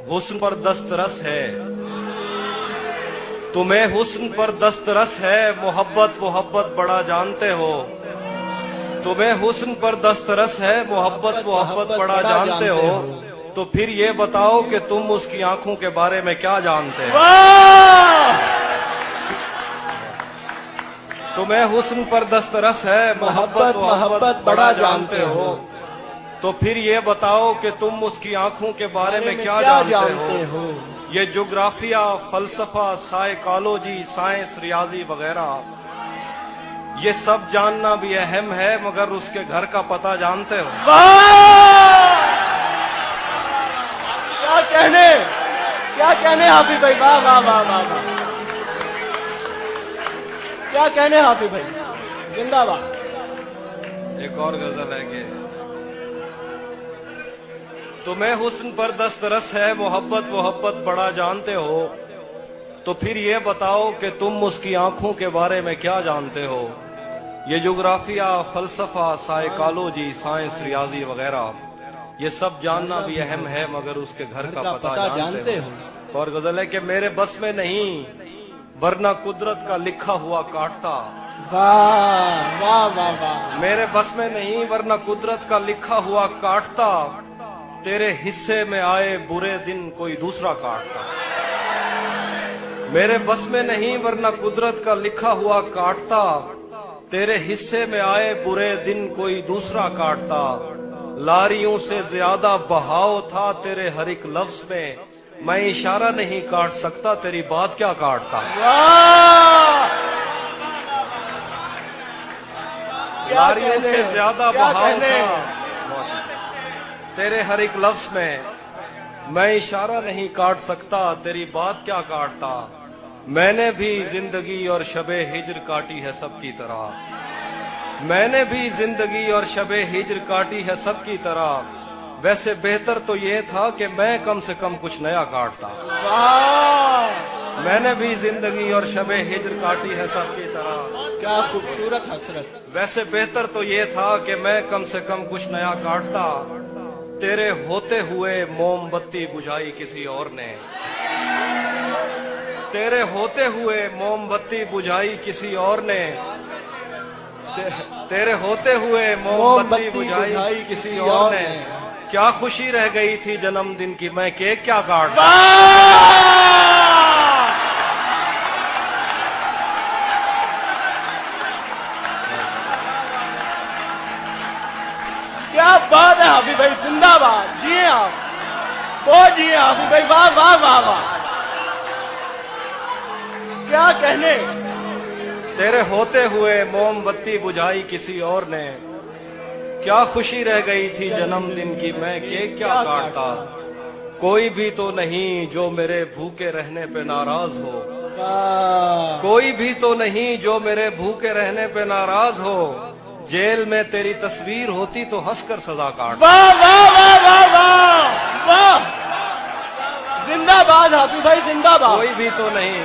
हुस्न पर दस्तरस है, तुम्हें हुस्न पर दस्तरस है, मोहब्बत मोहब्बत बड़ा जानते हो। तुम्हें हुस्न पर दस्तरस है, मोहब्बत मोहब्बत बड़ा जानते हो। तो फिर ये बताओ कि तुम उसकी आंखों के बारे में क्या जानते हो। तुम्हें हुस्न पर दस्तरस है, मोहब्बत मोहब्बत बड़ा जानते हो। तो फिर ये बताओ कि तुम उसकी आंखों के बारे में क्या जानते हो। ये ज्योग्राफिया, फलसफा, साइकोलॉजी, साइंस, रियाजी वगैरह ये सब जानना भी अहम है, मगर उसके घर का पता जानते हो। क्या कहने हाफिज भाई, वाह वाह वाह वाह वाह, क्या कहने हाफिज भाई, जिंदाबाद। एक और गजल है कि तुम्हें हुस्न पर दस्तरस है, मोहब्बत मोहब्बत बड़ा जानते हो। तो फिर ये बताओ कि तुम उसकी आंखों के बारे में क्या जानते हो। ये ज्योग्राफिया, फलसफा, साइकोलॉजी, साइंस, रियाजी वगैरह ये सब जानना भी अहम है, मगर उसके घर का पता जानते हो। और गजल है कि मेरे बस में नहीं, वरना कुदरत का लिखा हुआ काटता। वाह वाह वाह वाह, मेरे बस में नहीं, वरना कुदरत का लिखा हुआ काटता। तेरे हिस्से में आए बुरे दिन कोई दूसरा काटता। मेरे बस में नहीं, वरना कुदरत का लिखा हुआ काटता। तेरे हिस्से में आए बुरे दिन कोई दूसरा काटता। लारियों से ज्यादा बहाव था तेरे हर एक लफ्ज में, मैं इशारा नहीं काट सकता, तेरी बात क्या काटता। लारियों से ज्यादा बहाव था तेरे हर एक लफ्ज में, मैं इशारा नहीं काट सकता, तेरी बात क्या काटता। मैंने भी जिंदगी और शबे हिज्र काटी है सबकी तरह। मैंने भी जिंदगी और शबे हिज्र काटी है सबकी तरह। वैसे बेहतर तो ये था कि मैं कम से कम कुछ नया काटता। मैंने भी जिंदगी और शबे हिज्र काटी है सबकी तरह। क्या खूबसूरत हसरत। वैसे बेहतर तो ये था कि मैं कम से कम कुछ नया काटता। तेरे होते हुए मोमबत्ती बुझाई किसी और ने। तेरे होते हुए मोमबत्ती बुझाई किसी और ने। तेरे होते हुए मोमबत्ती बुझाई किसी और ने। क्या खुशी रह गई थी जन्मदिन की, मैं केक क्या काटता। क्या बात है हाफिज भाई, जिंदाबाद। जिए आप, वो जिए हाफिज भाई, वाह वाह वाह वाह, क्या कहने। तेरे होते हुए मोमबत्ती बुझाई किसी और ने। क्या खुशी रह गई थी जन्मदिन की, मैं केक क्या काटता। कोई भी तो नहीं जो मेरे भूखे रहने पे नाराज हो। कोई भी तो नहीं जो मेरे भूखे रहने पे नाराज हो। जेल में तेरी तस्वीर होती तो हंसकर सजा काट। वाह वाह वाह वाह वाह वाह, जिंदाबाद हाफिज भाई, जिंदाबाद। कोई भी तो नहीं,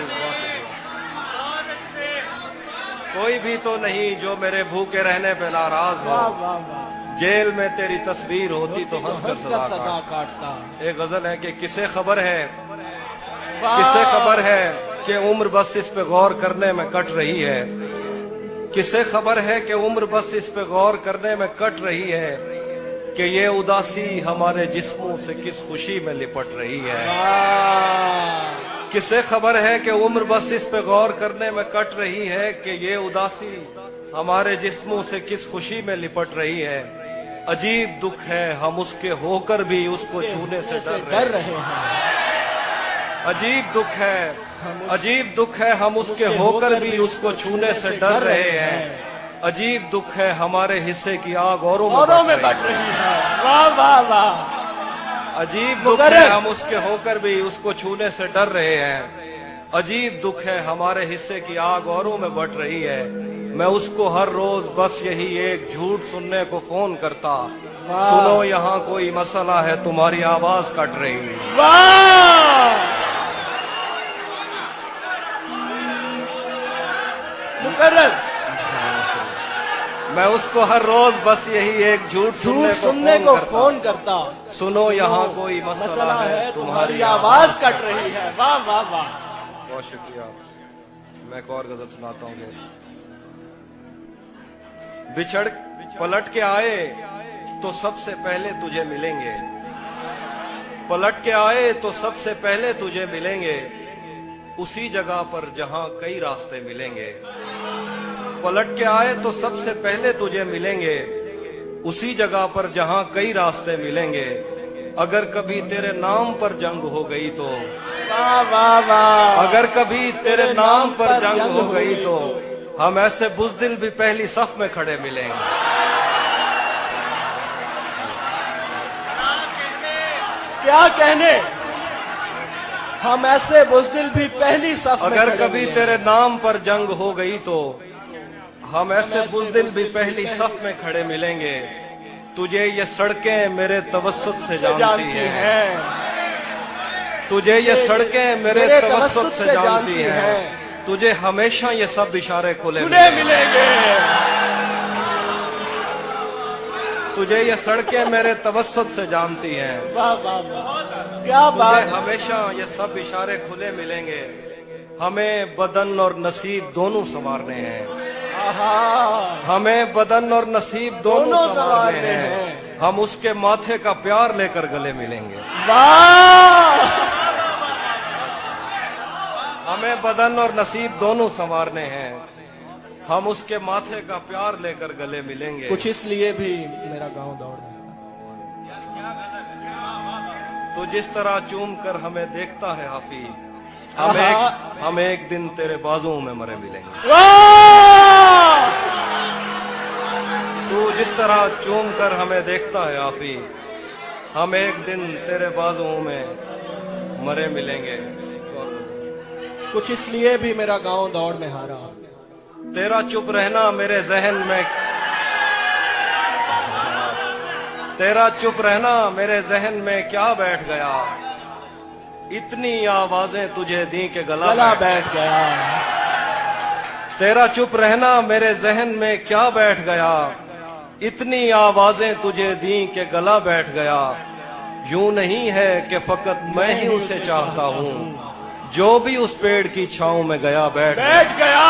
कोई भी तो नहीं जो मेरे भूखे रहने पे नाराज हो। वाह वाह वाह, जेल में तेरी तस्वीर होती तो हंसकर सजा काटता। एक गजल है कि किसे खबर है, किसे खबर है कि उम्र बस इस पे गौर करने में कट रही है। किसे खबर है कि उम्र बस इस पे गौर करने में कट रही है, कि ये उदासी हमारे जिस्मों से किस खुशी में लिपट रही है। किसे खबर है कि उम्र बस इस पे गौर करने में कट रही है, कि ये उदासी हमारे जिस्मों से किस खुशी में लिपट रही है। अजीब दुख है हम उसके होकर भी उसको छूने से डर रहे हैं। अजीब दुख है, अजीब दुख है हम उसके होकर भी उसको छूने से डर रहे हैं। अजीब दुख है हमारे हिस्से की आग औरों में बढ़ रही है। वाह वाह वाह, अजीब दुख है हम उसके होकर भी उसको छूने से डर रहे हैं। अजीब दुख है हमारे हिस्से की आग औरों में बढ़ रही है। मैं उसको हर रोज बस यही एक झूठ सुनने को फोन करता। सुनो यहाँ कोई मसला है, तुम्हारी आवाज कट रही है। वाह, मुकर्रर। मैं उसको हर रोज बस यही एक झूठ सुनने को फोन करता। सुनो यहाँ कोई मसला है, तुम्हारी आवाज कट रही है। वाह वाह वाह, बहुत शुक्रिया। मैं एक और गजल सुनाता हूँ। बिछड़ पलट के आए तो सबसे पहले तुझे मिलेंगे, पलट के आए तो सबसे पहले तुझे मिलेंगे, उसी जगह पर जहां कई रास्ते मिलेंगे। पलट के आए तो सबसे पहले तुझे मिलेंगे, उसी जगह पर जहां कई रास्ते मिलेंगे। अगर कभी तेरे नाम पर जंग हो गई तो, वाह वाह वाह, अगर कभी तेरे नाम पर जंग हो गई तो हम ऐसे बुज़दिल भी पहली सफ में खड़े मिलेंगे। क्या कहने, हम ऐसे बुज़दिल भी पहली सफ में अगर खड़े कभी मिलेंगे। तेरे नाम पर जंग हो गई तो हम ऐसे बुज़दिल भी पहली सफ में खड़े मिलेंगे। तुझे ये सड़कें मेरे तवस्सुत से जानती हैं, तुझे ये सड़कें मेरे तवस्सुत से जानती हैं, तुझे हमेशा ये सब इशारे खुले मिलेंगे। तुझे ये सड़कें मेरे तवस्सुत से जानती हैं, वाह वाह वाह, क्या तुझे बात। हमेशा ये सब इशारे खुले मिलेंगे। हमें बदन और नसीब दोनों संवारने हैं, आहा, हमें बदन और नसीब दोनों दोनों संवारने संवारने हैं। हैं। हम उसके माथे का प्यार लेकर गले मिलेंगे। वाह, हमें बदन और नसीब दोनों संवारने हैं, हम उसके माथे का प्यार लेकर गले मिलेंगे। कुछ इसलिए भी मेरा गांव दौड़ रहा तो जिस तरह चूम कर हमें देखता है हाफिज, आहा। हम एक दिन तेरे बाजुओं में मरे मिलेंगे। है। वाह, तू जिस तरह चूम कर हमें देखता है हाफिज, हम एक दिन तेरे बाजुओं में मरे मिलेंगे। कुछ इसलिए भी मेरा गांव दौड़ में हारा। तेरा चुप रहना मेरे जहन में, तेरा चुप रहना मेरे जहन में क्या बैठ गया, इतनी आवाजें तुझे दी के गला बैठ गया। तेरा चुप रहना मेरे जहन में क्या बैठ गया, इतनी आवाजें तुझे दी के गला बैठ गया। यूं नहीं है कि फकत मैं ही उसे चाहता हूँ, जो भी उस पेड़ की छांव में गया बैठ गया।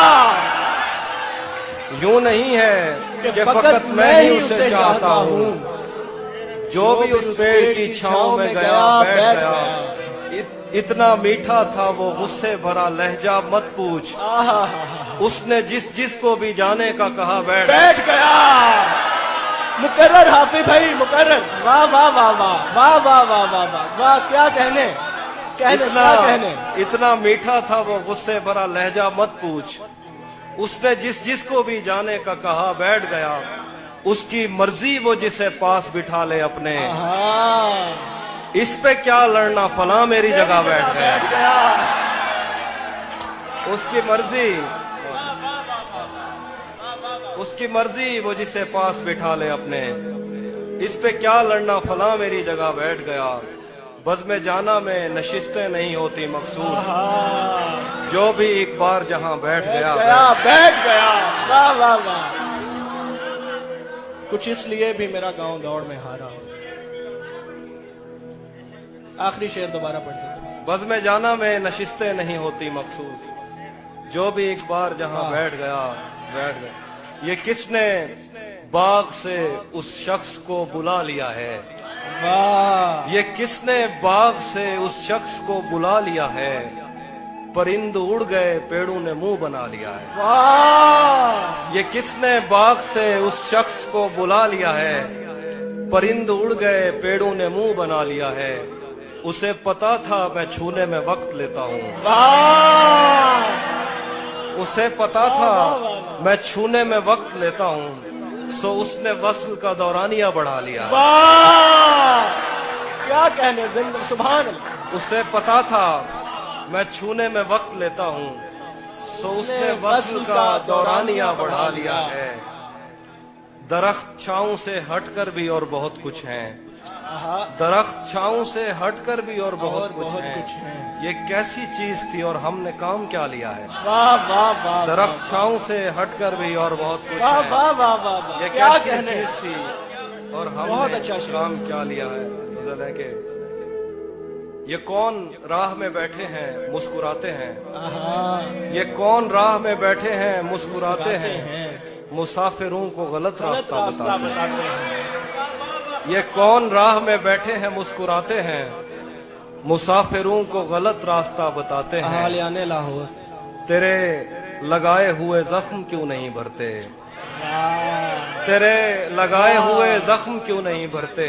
यूं नहीं है कि फकत मैं ही उसे चाहता हूँ, जो भी उस पेड़ की छांव में गया बैठ गया। इतना मीठा था वो गुस्से भरा लहजा मत पूछ, उसने जिस को भी जाने का कहा बैठ गया। मुकर्रर हाफिज भाई, मुकर्रर। वाह वाह वाह वाह वाह वाह वाह वाह वाह वाह, क्या कहने, क्या कहने। इतना मीठा था वो गुस्से भरा लहजा मत पूछ, उसने जिस को भी जाने का कहा बैठ गया। उसकी मर्जी वो जिसे पास बिठा ले अपने, इस पे क्या लड़ना फला मेरी जगह बैठ गया। उसकी मर्जी वो जिसे पास बिठा ले अपने, इस पे क्या लड़ना फला मेरी जगह बैठ गया। बज़्म जाना में नशिस्तें नहीं होती मखसूस, जो भी एक बार जहां बैठ गया। वाह वाह वाह। कुछ इसलिए भी मेरा गांव दौड़ में हारा। आखिरी शेर दोबारा पढ़ दो। बज़्म जाना में नशिस्तें नहीं होती मखसूस, जो भी एक बार जहां बैठ गया बैठ गया। ये किसने बाग से उस शख्स को बुला लिया है, वाह, ये किसने बाग से उस शख्स को बुला लिया है। परिंद उड़ गए पेड़ों ने मुंह बना लिया है। वाह, ये किसने बाग से उस शख्स को बुला लिया है। परिंद उड़ गए पेड़ों ने मुंह बना लिया है। उसे पता था मैं छूने में वक्त लेता हूँ, उसे पता था मैं छूने में वक्त लेता हूँ, सो उसने वस्ल का दौरानिया बढ़ा लिया। वाह, क्या कहने, जिंदा सुभान अल्लाह। उसे पता था मैं छूने में वक्त लेता हूँ, सो उसने वस्ल का दौरानिया बढ़ा लिया है। दरख्त छांव से हटकर भी और बहुत कुछ है, आहा, दरख्त छांव से हटकर भी और बहुत कुछ बहुत है। कुछ है। ये कैसी चीज थी और हमने काम क्या लिया है। वाह वाह वाह, दरख्त छांव से हटकर भी और बहुत कुछ वाह है। वाह वाह वाह वाह, ये क्या कैसी कहने। चीज थी और बहुत हमने अच्छा शेर। काम क्या लिया है। गजल है कि ये कौन राह में बैठे हैं मुस्कुराते हैं। आहा, ये कौन राह में बैठे हैं मुस्कुराते हैं। हैं। मुसाफिरों को गलत गलत रास्ता रास्ता बताते हैं। बताते हैं। ये कौन राह में बैठे हैं मुस्कुराते हैं। मुसाफिरों को गलत रास्ता बताते हैं। हालियाने लाहौर। तेरे लगाए हुए जख्म क्यों नहीं भरते। वाह, तेरे लगाए हुए जख्म क्यों नहीं भरते।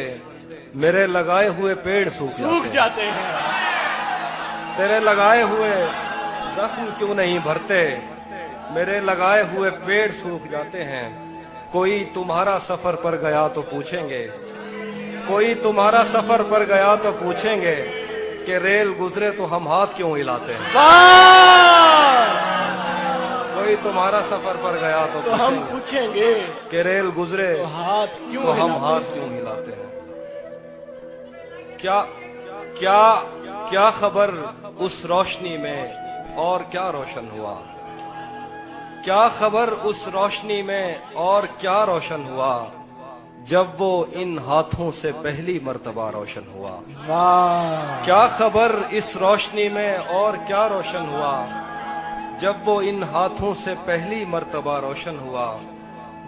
मेरे लगाए हुए पेड़ सूख सूख जाते जाते हैं। हैं। तेरे लगाए हुए जख्म क्यों नहीं भरते। मेरे लगाए हुए पेड़ सूख जाते हैं। कोई तुम्हारा सफर पर गया तो पूछेंगे। कोई तुम्हारा सफर पर गया तो पूछेंगे कि रेल गुजरे तो हम हाथ क्यों हिलाते हैं। वाह, कोई तुम्हारा सफर पर गया तो तो हम पूछेंगे पूछेंगे कि रेल गुजरे तो हाथ क्यों तो हम हिलाते हाथ क्यों हिलाते हैं। क्या क्या क्या खबर उस रोशनी में और क्या रोशन हुआ। क्या खबर उस रोशनी में और क्या रोशन हुआ। जब वो इन हाथों से पहली मर्तबा रोशन हुआ। वाह, क्या खबर इस रोशनी में और क्या रोशन हुआ। जब वो इन हाथों से पहली मर्तबा रोशन हुआ।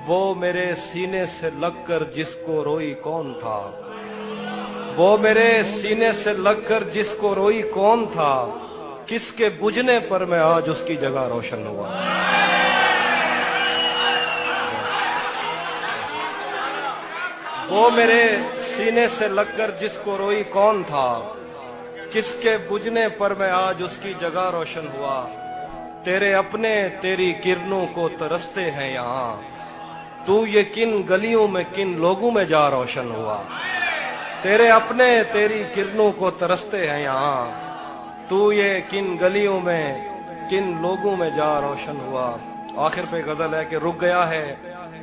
वो मेरे सीने से लगकर जिसको रोई कौन था। वो मेरे सीने से लगकर जिसको रोई कौन था। किसके बुझने पर मैं आज उसकी जगह रोशन हुआ। वो मेरे सीने से लगकर जिसको रोई कौन था। किसके बुझने पर मैं आज उसकी जगह रोशन हुआ। तेरे अपने तेरी किरणों को तरसते हैं यहाँ। तू ये किन गलियों में किन लोगों में जा रोशन हुआ। तेरे अपने तेरी किरणों को तरसते हैं यहाँ। तू ये किन गलियों में किन लोगों में जा रोशन हुआ। आखिर पे गजल है कि रुक गया है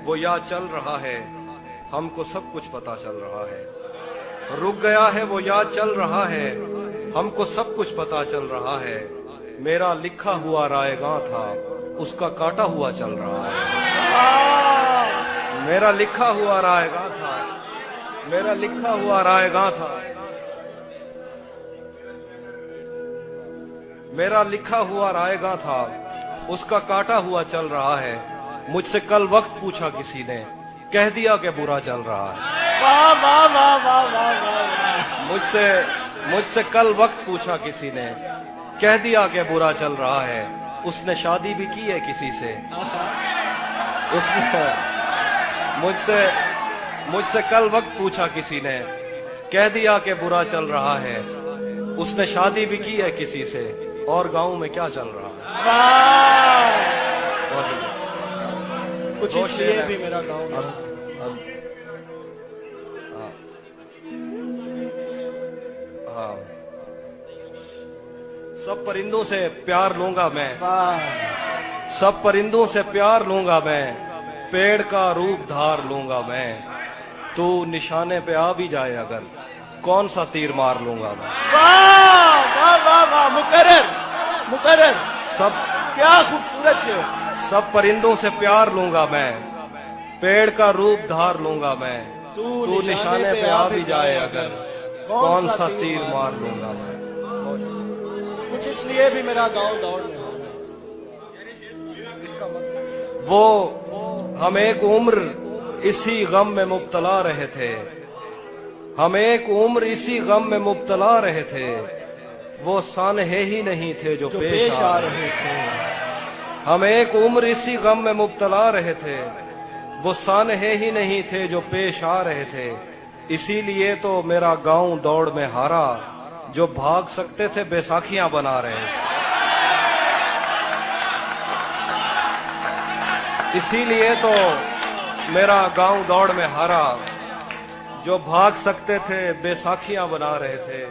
वो या चल रहा है। हमको सब कुछ पता चल रहा है। रुक गया है वो या चल रहा है। हमको सब कुछ पता चल रहा है। मेरा लिखा हुआ रायगां था उसका काटा हुआ चल रहा है। मेरा लिखा हुआ रायगां था। मेरा लिखा हुआ रायगां था। मेरा लिखा हुआ रायगां था उसका काटा हुआ चल रहा है। मुझसे कल वक्त पूछा किसी ने कह दिया कि बुरा चल रहा है। वाह वाह वाह वाह वाह वाह, मुझसे कल वक्त पूछा किसी ने कह दिया कि बुरा चल रहा है। उसने शादी भी की है किसी से। उसने मुझसे कल वक्त पूछा किसी ने कह दिया कि बुरा चल रहा है। उसने शादी भी की है किसी से और गांव में क्या चल रहा है। वाह, कुछ दो इसलिए शेर भी हैं। मेरा गाँव हाँ। हाँ। सब परिंदों से प्यार लूंगा मैं। वाह, सब परिंदों से प्यार लूंगा मैं। पेड़ का रूप धार लूंगा मैं। तू निशाने पे आ भी जाए अगर कौन सा तीर मार लूंगा मैं। वाह वाह वाह वाह, मुकर्रर मुकर्रर, सब क्या खूबसूरत शेर। सब परिंदों से प्यार लूंगा मैं। पेड़ का रूप धार लूंगा मैं। तू तू निशाने पे आ भी जाए अगर कौन सा तीर मार लूंगा मैं। कुछ इसलिए भी मेरा गाँव दौड़ में। वो हम एक उम्र इसी गम में मुब्तला रहे थे। हम एक उम्र इसी गम में मुब्तला रहे थे। वो सानहे ही नहीं थे जो पेश आ रहे थे। हम एक उम्र इसी गम में मुब्तला रहे थे। वो सानहे ही नहीं थे जो पेश आ रहे थे। इसीलिए तो मेरा गांव दौड़ में हारा। जो भाग सकते थे बैसाखियां बना रहे थे। इसीलिए तो मेरा गांव दौड़ में हारा। जो भाग सकते थे बैसाखियां बना रहे थे।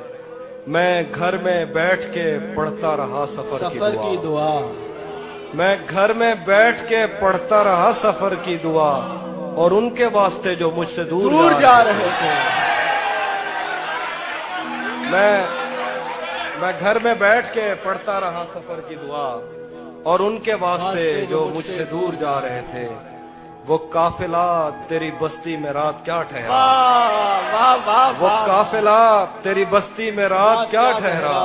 मैं घर में बैठ के पढ़ता रहा सफर की दुआ। मैं घर में बैठ के पढ़ता रहा सफर की दुआ। और उनके वास्ते जो मुझसे दूर जा रहे थे। मैं घर में बैठ के पढ़ता रहा सफर की दुआ, और उनके वास्ते जो मुझसे दूर जा रहे थे, वो काफिला तेरी बस्ती में रात क्या ठहरा, वाह वाह वाह वो वाह काफिला तेरी बस्ती में रात क्या ठहरा,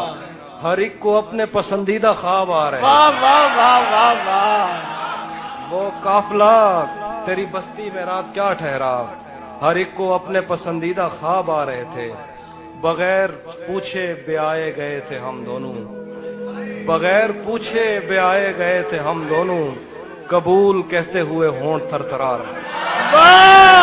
हर एक को अपने पसंदीदा ख्वाब आ रहे हैं। वाह वाह वाह वाह वाह वो काफिला तेरी बस्ती में रात क्या ठहरा, हर एक को अपने पसंदीदा ख्वाब आ रहे थे, बगैर पूछे ब्याए गए थे हम दोनों, बगैर पूछे ब्याए गए थे हम दोनों, कबूल कहते हुए होंठ थरथरा रहे। वाह